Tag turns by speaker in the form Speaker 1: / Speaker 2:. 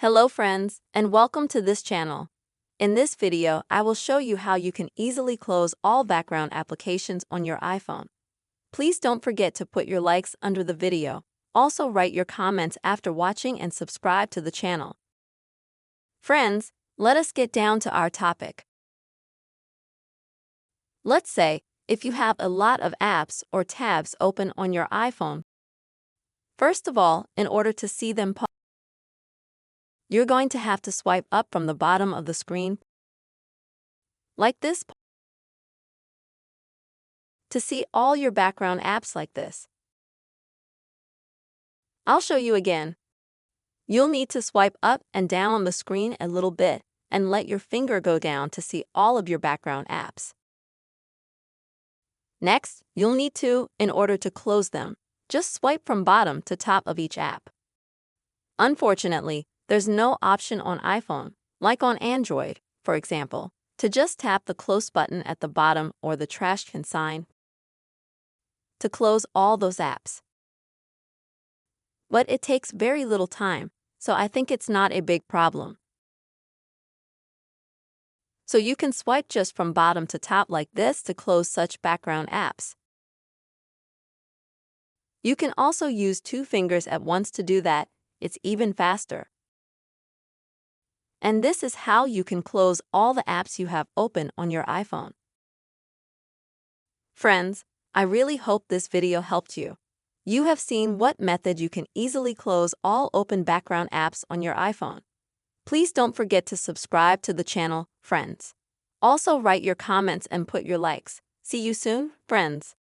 Speaker 1: Hello friends, and welcome to this channel. In this video, I will show you how you can easily close all background applications on your iPhone. Please don't forget to put your likes under the video. Also write your comments after watching and subscribe to the channel. Friends, let us get down to our topic. Let's say, if you have a lot of apps or tabs open on your iPhone. First of all, in order to see them, you're going to have to swipe up from the bottom of the screen, like this, to see all your background apps like this. I'll show you again. You'll need to swipe up and down on the screen a little bit and let your finger go down to see all of your background apps. Next, you'll need to, in order to close them, just swipe from bottom to top of each app. Unfortunately, there's no option on iPhone, like on Android, for example, to just tap the close button at the bottom or the trash can sign to close all those apps. But it takes very little time, so I think it's not a big problem. So you can swipe just from bottom to top like this to close such background apps. You can also use 2 fingers at once to do that. It's even faster. And this is how you can close all the apps you have open on your iPhone. Friends, I really hope this video helped you. You have seen what method you can easily close all open background apps on your iPhone. Please don't forget to subscribe to the channel, friends. Also write your comments and put your likes. See you soon, friends.